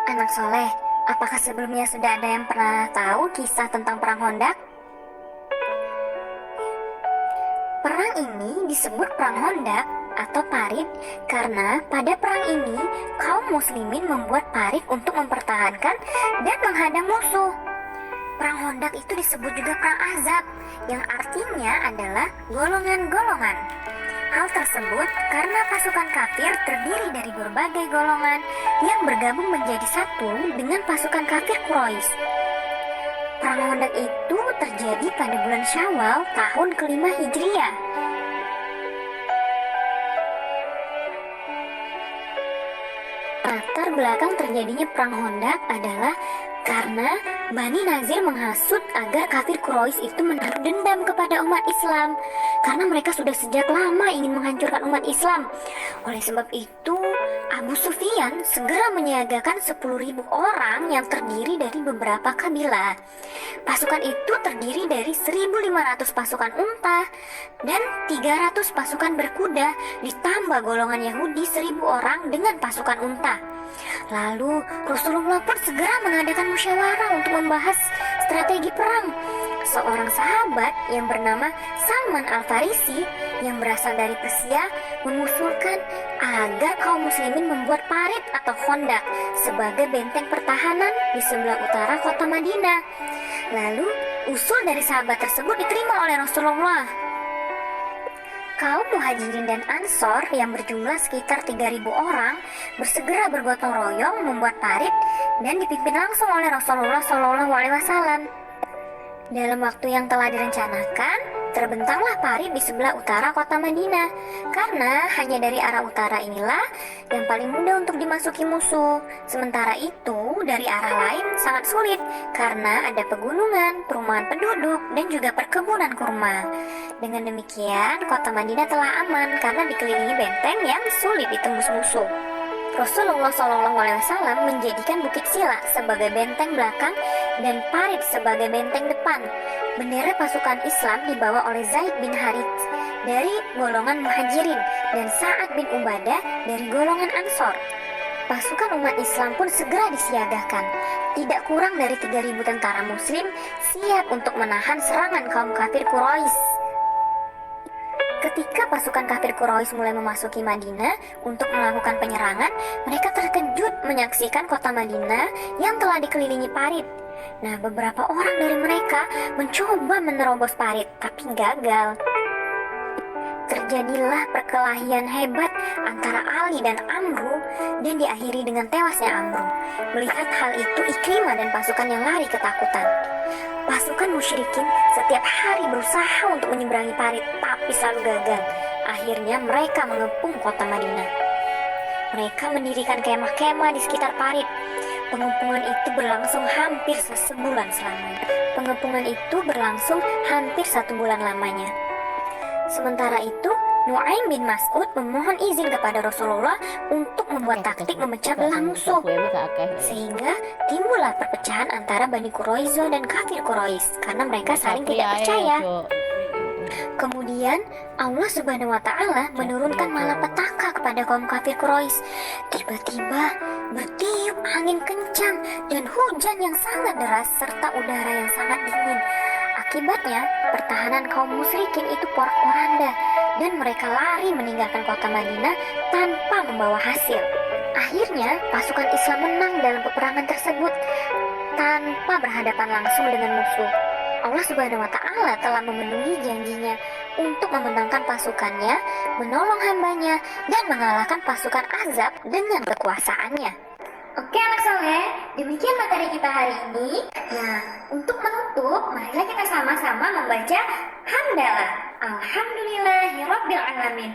Anak soleh, apakah sebelumnya sudah ada yang pernah tahu kisah tentang Perang Hondak? Perang ini disebut Perang Hondak atau Parit karena pada perang ini kaum muslimin membuat parit untuk mempertahankan dan menghadang musuh. Perang Hondak itu disebut juga Perang Azab yang artinya adalah golongan-golongan. Hal tersebut karena pasukan kafir terdiri dari berbagai golongan yang bergabung menjadi satu dengan pasukan kafir Quraisy. Perang Hondak itu terjadi pada bulan Syawal tahun kelima Hijriah. Latar belakang terjadinya Perang Hondak adalah karena Bani Nazir menghasut agar kafir Quraisy itu menaruh dendam kepada umat Islam karena mereka sudah sejak lama ingin menghancurkan umat Islam. Oleh sebab itu, Abu Sufyan segera menyiagakan 10.000 orang yang terdiri dari beberapa kabilah. Pasukan itu terdiri dari 1.500 pasukan unta dan 300 pasukan berkuda, ditambah golongan Yahudi 1.000 orang dengan pasukan unta. Lalu Rasulullah pun segera mengadakan musyawarah untuk membahas strategi perang. Seorang sahabat yang bernama Salman Al-Farisi yang berasal dari Persia mengusulkan agar kaum muslimin membuat parit atau hondak sebagai benteng pertahanan di sebelah utara kota Madinah. Lalu usul dari sahabat tersebut diterima oleh Rasulullah. Kaum Muhajirin dan Ansor yang berjumlah sekitar 3.000 orang bersegera bergotong royong membuat parit dan dipimpin langsung oleh Rasulullah SAW. Dalam waktu yang telah direncanakan, terbentanglah parit di sebelah utara kota Madinah karena hanya dari arah utara inilah yang paling mudah untuk dimasuki musuh. Sementara itu, dari arah lain sangat sulit karena ada pegunungan, perumahan penduduk, dan juga perkebunan kurma. Dengan demikian, kota Madinah telah aman karena dikelilingi benteng yang sulit ditembus musuh. Rasulullah SAW menjadikan Bukit Sila sebagai benteng belakang dan parit sebagai benteng depan. Bendera pasukan Islam dibawa oleh Zaid bin Harits dari golongan Muhajirin dan Sa'ad bin Ubadah dari golongan Ansor. Pasukan umat Islam pun segera disiagakan. Tidak kurang dari 3.000 tentara muslim siap untuk menahan serangan kaum kafir Quraisy. Ketika pasukan kafir Quraisy mulai memasuki Madinah untuk melakukan penyerangan, mereka terkejut menyaksikan kota Madinah yang telah dikelilingi parit. Nah, beberapa orang dari mereka mencoba menerobos parit, tapi gagal. Terjadilah perkelahian hebat antara Ali dan Amru dan diakhiri dengan tewasnya Amru. Melihat hal itu, Ikrimah dan pasukan yang lari ketakutan. Pasukan musyrikin setiap hari berusaha untuk menyeberangi parit, tapi selalu gagal. Akhirnya mereka mengepung kota Madinah. Mereka mendirikan kemah-kemah di sekitar parit. Pengepungan itu berlangsung hampir sebulan selamanya. Pengepungan itu berlangsung hampir 1 bulan lamanya. Sementara itu, Nu'aim bin Mas'ud memohon izin kepada Rasulullah untuk membuat taktik memecah belah musuh. Sehingga timbullah perpecahan antara Bani Quraizo dan kafir Quraisy karena mereka saling tidak percaya. Kemudian Allah Subhanahu wa Ta'ala menurunkan malapetaka kepada kaum kafir Quraisy. Tiba-tiba bertiup angin kencang dan hujan yang sangat deras serta udara yang sangat dingin. Akibatnya, pertahanan kaum musyrikin itu porak-poranda dan mereka lari meninggalkan kota Madinah tanpa membawa hasil. Akhirnya, pasukan Islam menang dalam peperangan tersebut tanpa berhadapan langsung dengan musuh. Allah Subhanahu wa Ta'ala telah memenuhi janjinya untuk memenangkan pasukannya, menolong hambanya, dan mengalahkan pasukan Azab dengan kekuasaannya. Oke anak soleh, demikian materi kita hari ini. Nah, untuk menutup, marilah kita sama-sama membaca hamdalah. Alhamdulillahirabbil alamin.